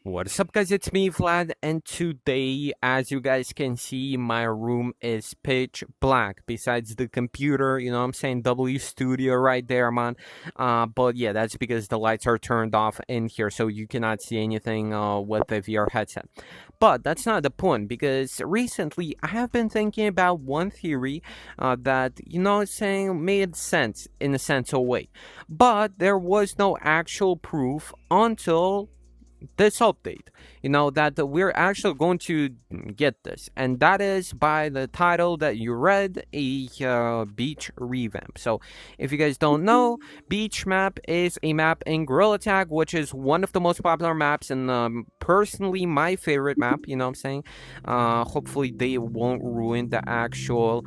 What's up, guys? It's me, Vlad, and today, as you guys can see, my room is pitch black. Besides the computer, you know what I'm saying? W Studio right there, man. But yeah, that's because the lights are turned off in here, so you cannot see anything with the VR headset. But that's not the point, because recently I have been thinking about one theory that, you know what I'm saying, made sense in a sense of way. But there was no actual proof until this update, you know, that we're actually going to get this, and that is by the title that you read, a beach revamp. So if you guys don't know, beach map is a map in Gorilla Tag, which is one of the most popular maps, and personally my favorite map, you know what I'm saying. Hopefully they won't ruin the actual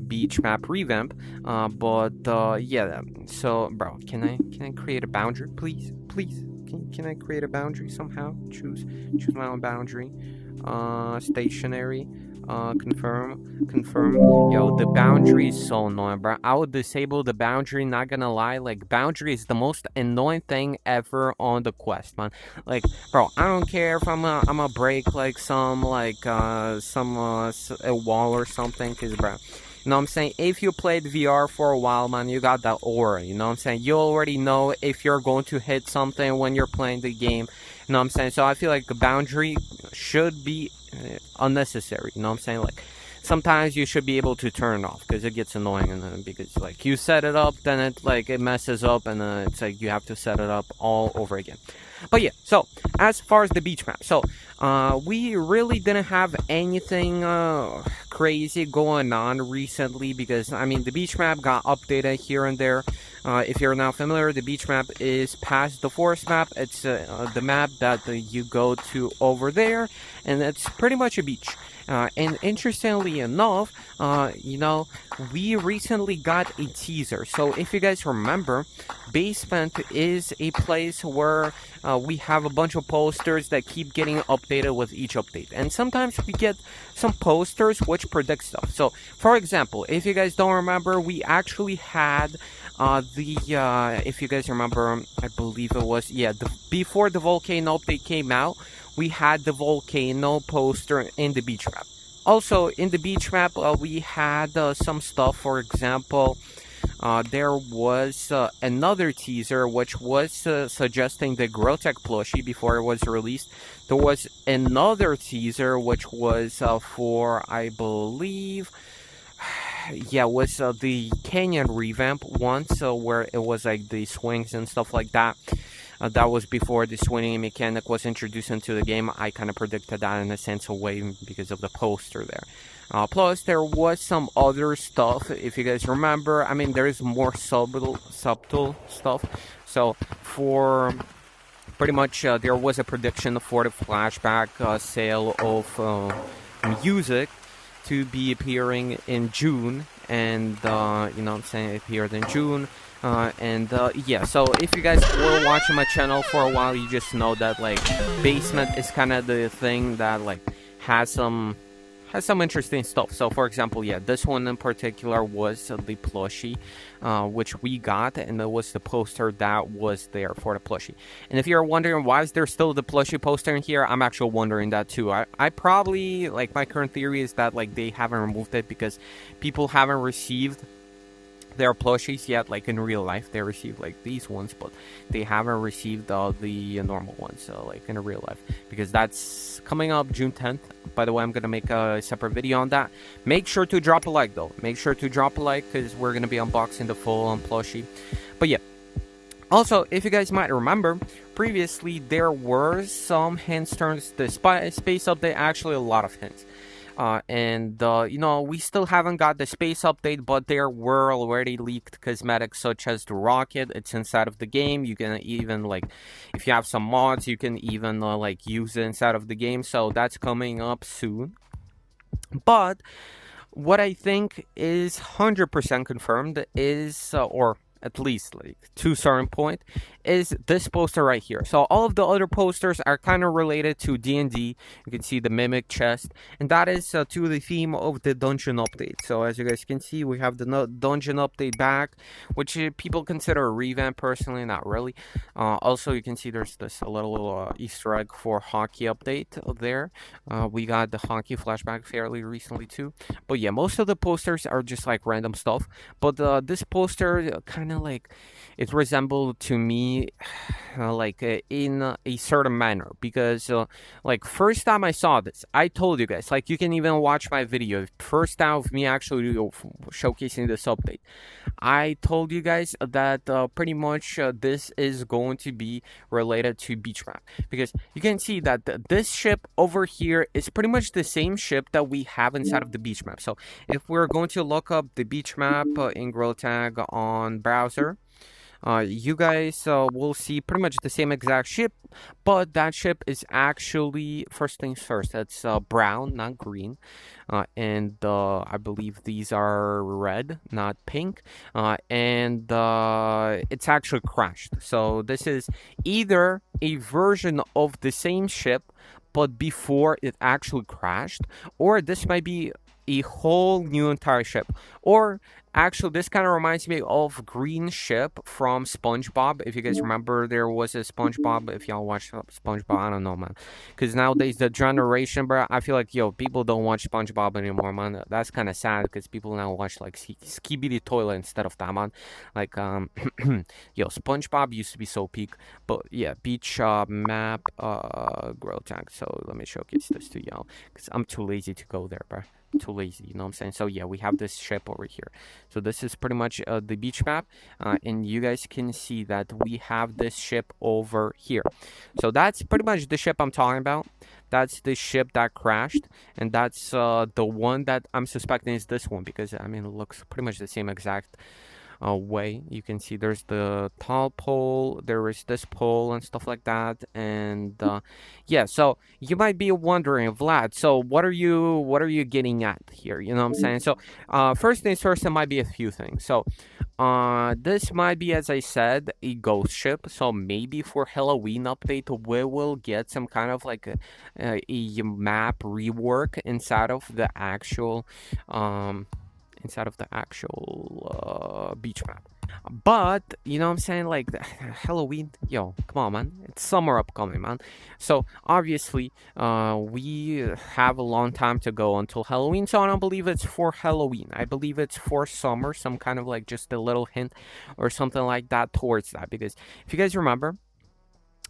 beach map revamp, but yeah. So bro, can I create a boundary, please? Can I create a boundary somehow? Choose my own boundary. Stationary. Confirm. Yo, the boundary is so annoying, bro. I would disable the boundary. Not gonna lie, like boundary is the most annoying thing ever on the quest, man. Like, bro, I don't care if I'm a break like some a wall or something, cause bro. You know what I'm saying? If you played VR for a while, man, you got that aura. You know what I'm saying? You already know if you're going to hit something when you're playing the game. You know what I'm saying? So I feel like the boundary should be unnecessary. You know what I'm saying? Like, sometimes you should be able to turn it off because it gets annoying, and then because like you set it up, then it messes up, and it's like you have to set it up all over again. But yeah, so as far as the beach map, so we really didn't have anything crazy going on recently, because I mean the beach map got updated here and there. If you're not familiar, the beach map is past the forest map. It's the map that you go to over there, and it's pretty much a beach. And interestingly enough, you know, we recently got a teaser. So if you guys remember, Basement is a place where we have a bunch of posters that keep getting updated with each update. And sometimes we get some posters which predict stuff. So, for example, if you guys don't remember, we actually had if you guys remember, I believe it was, yeah, before the volcano update came out, we had the volcano poster in the beach map. Also, in the beach map, we had some stuff. For example, there was another teaser which was suggesting the Grotech plushie before it was released. There was another teaser which was for, I believe, yeah, was the Canyon revamp one, so where it was like the swings and stuff like that. That was before the swinging mechanic was introduced into the game. I kind of predicted that in a sense of way because of the poster there. Plus, there was some other stuff, if you guys remember. I mean, there is more subtle stuff. So, for pretty much, there was a prediction for the flashback sale of music to be appearing in June, and you know what I'm saying, it appeared in June. Yeah, so if you guys were watching my channel for a while, you just know that like Basement is kind of the thing that like has some interesting stuff. So for example, yeah, this one in particular was the plushie, which we got, and it was the poster that was there for the plushie. And if you're wondering why is there still the plushie poster in here, I'm actually wondering that too. I probably, like, my current theory is that like they haven't removed it because people haven't received their plushies yet. Like in real life they received like these ones, but they haven't received the normal ones, so like in real life, because that's coming up June 10th. By the way, I'm gonna make a separate video on that. Make sure to drop a like though. Make sure to drop a like because we're gonna be unboxing the full plushie. But yeah, also, if you guys might remember, previously there were some hints towards the space update, actually a lot of hints. You know, we still haven't got the space update, but there were already leaked cosmetics such as the rocket. It's inside of the game. You can even, like, if you have some mods, you can even like use it inside of the game. So that's coming up soon. But what I think is 100% confirmed is, or at least like to a certain point, is this poster right here. So all of the other posters are kind of related to D&D. You can see the mimic chest, and that is to the theme of the dungeon update. So as you guys can see, we have the dungeon update back, which people consider a revamp. Personally, not really. Also, you can see there's this little Easter egg for hockey update there. We got the hockey flashback fairly recently too. But yeah, most of the posters are just like random stuff. But this poster kind of like, it resembled to me in a certain manner, because like first time I saw this, I told you guys, like you can even watch my video, first time of me actually showcasing this update. I told you guys that pretty much this is going to be related to beach map, because you can see that this ship over here is pretty much the same ship that we have inside of the beach map. So if we're going to look up the beach map in Gorilla Tag on browser, you guys will see pretty much the same exact ship, but that ship is actually, first things first, it's brown, not green, and I believe these are red, not pink, and it's actually crashed. So this is either a version of the same ship but before it actually crashed, or this might be a whole new entire ship. Or actually, this kind of reminds me of Green Ship from SpongeBob. If you guys remember, there was a SpongeBob. If y'all watch SpongeBob, I don't know, man. Because nowadays, the generation, bro, I feel like, yo, people don't watch SpongeBob anymore, man. That's kind of sad, because people now watch, like, Skibidi Toilet instead of that, man. Like, yo, SpongeBob used to be so peak. But, yeah, beach map, Grow Tank. So, let me showcase this to y'all, because I'm too lazy to go there, bro. Too lazy, you know what I'm saying? So yeah, we have this ship over here. So this is pretty much the beach map, and you guys can see that we have this ship over here. So that's pretty much the ship I'm talking about. That's the ship that crashed, and that's the one that I'm suspecting is this one, because I mean it looks pretty much the same exact way. You can see there's the tall pole, there is this pole and stuff like that, and yeah. So you might be wondering, Vlad, so what are you getting at here? You know what I'm saying? So first things first, there might be a few things. So this might be, as I said, a ghost ship. So maybe for Halloween update, we will get some kind of like a map rework inside of the actual beach map. But you know what I'm saying, like Halloween, yo, come on, man, it's summer upcoming, man. So obviously we have a long time to go until Halloween, so I don't believe it's for Halloween. I believe it's for summer, some kind of like just a little hint or something like that towards that. Because if you guys remember,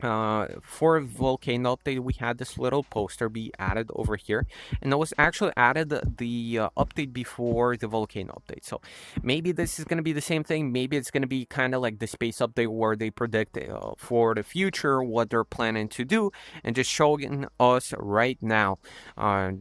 for volcano update, we had this little poster be added over here, and it was actually added the update before the volcano update. So maybe this is going to be the same thing. Maybe it's going to be kind of like the space update where they predict for the future what they're planning to do, and just showing us right now,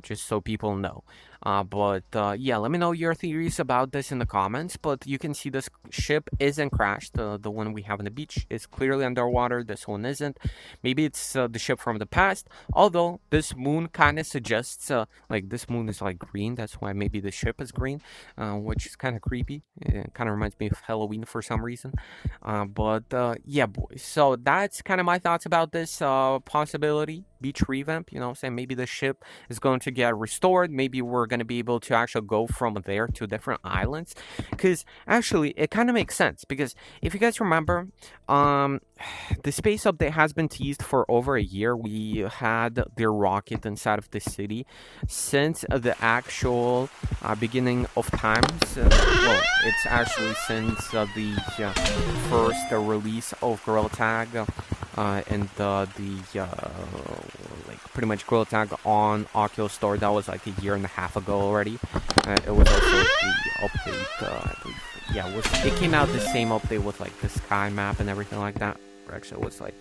just so people know. But yeah, let me know your theories about this in the comments. But you can see this ship isn't crashed. The one we have on the beach is clearly underwater. This one isn't. Maybe it's the ship from the past. Although this moon kind of suggests like this moon is like green. That's why maybe the ship is green, which is kind of creepy. It kind of reminds me of Halloween for some reason. But yeah, boys. So that's kind of my thoughts about this possibility. Beach revamp, you know what I'm saying? Maybe the ship is going to get restored. Maybe we're going to be able to actually go from there to different islands, because actually it kind of makes sense. Because if you guys remember, the space update has been teased for over a year. We had the rocket inside of the city since the actual beginning of times. Well, it's actually since the first release of Gorilla Tag, and the like pretty much Gorilla Tag on Oculus Store. That was like a year and a half ago already. It was also the update, I believe. Yeah, it came out the same update with like the sky map and everything like that. Or actually, it was like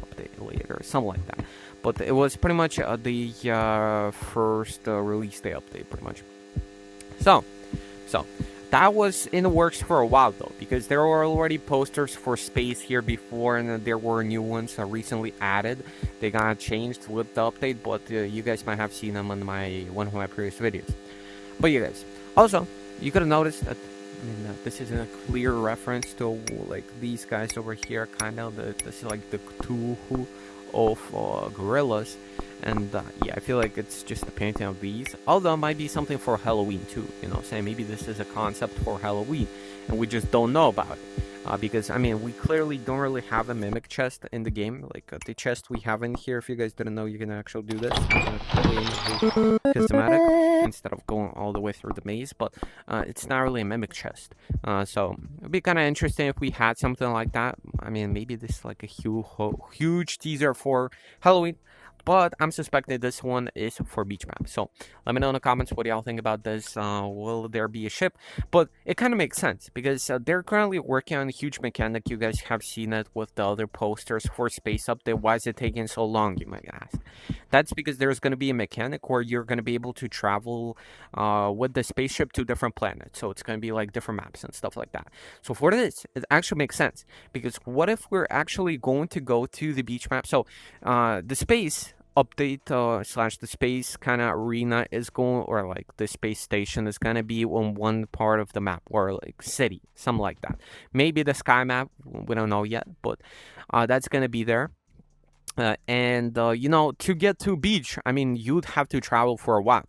update later or something like that. But it was pretty much the first release day update, pretty much. So that was in the works for a while though, because there were already posters for space here before, and there were new ones recently added. They got changed with the update, but you guys might have seen them on one of my previous videos. But you guys, also, you could have noticed that I mean, this is a clear reference to like these guys over here, kind of this is like the Cthulhu of gorillas, and yeah, I feel like it's just a painting of these. Although it might be something for Halloween too. You know, saying maybe this is a concept for Halloween, and we just don't know about it. Because I mean, we clearly don't really have a mimic chest in the game. Like the chest we have in here, if you guys didn't know, you can actually do this. Cosmetic instead of going all the way through the maze, but it's not really a mimic chest. So it'd be kind of interesting if we had something like that. I mean, maybe this is like a huge teaser for Halloween. But I'm suspecting this one is for beach map. So let me know in the comments what y'all think about this. Will there be a ship? But it kind of makes sense because they're currently working on a huge mechanic. You guys have seen it with the other posters for Space Update. Why is it taking so long, you might ask? That's because there's going to be a mechanic where you're going to be able to travel with the spaceship to different planets. So it's going to be like different maps and stuff like that. So for this, it actually makes sense because what if we're actually going to go to the beach map? So the space update slash the space kind of arena is going, or like the space station is going to be on one part of the map, or like city, something like that. Maybe the sky map, we don't know yet, but that's going to be there. And you know, to get to beach, I mean, you'd have to travel for a while.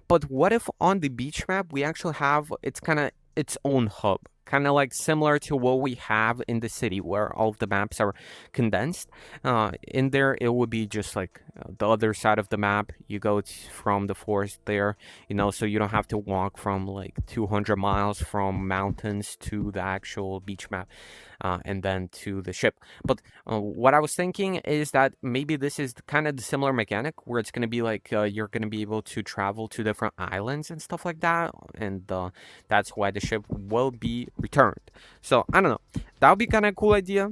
But what if on the beach map we actually have it's kind of its own hub, kind of like similar to what we have in the city, where all of the maps are condensed. In there, it would be just like the other side of the map. You go from the forest there, you know, so you don't have to walk from like 200 miles from mountains to the actual beach map. And then to the ship. But what I was thinking is that maybe this is kind of the similar mechanic where it's going to be like you're going to be able to travel to different islands and stuff like that. And that's why the ship will be returned. So I don't know. That would be kind of a cool idea.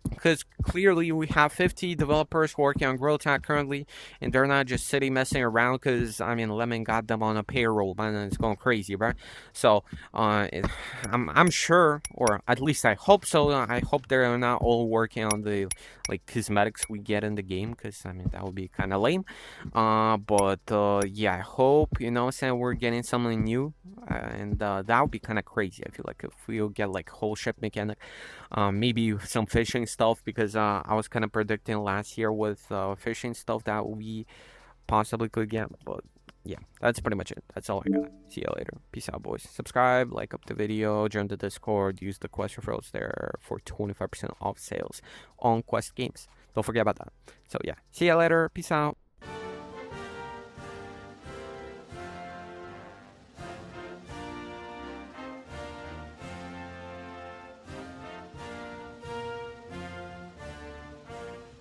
Because clearly we have 50 developers working on Gorilla Tag currently, and they're not just sitting messing around because, I mean, Lemon got them on a payroll, man, and it's going crazy, right? So, I'm sure, or at least I hope so, I hope they're not all working on the, like, cosmetics we get in the game, because, I mean, that would be kind of lame. But yeah, I hope, you know, saying we're getting something new, and that would be kind of crazy. I feel like if we'll get, like, whole ship mechanic, maybe some fishing stuff, because I was kind of predicting last year with fishing stuff that we possibly could get. But yeah, that's pretty much it. That's all I got. See you later. Peace out, boys. Subscribe, like up the video, join the Discord, use the quest referrals there for 25% off sales on Quest games. Don't forget about that. So yeah, see you later. Peace out.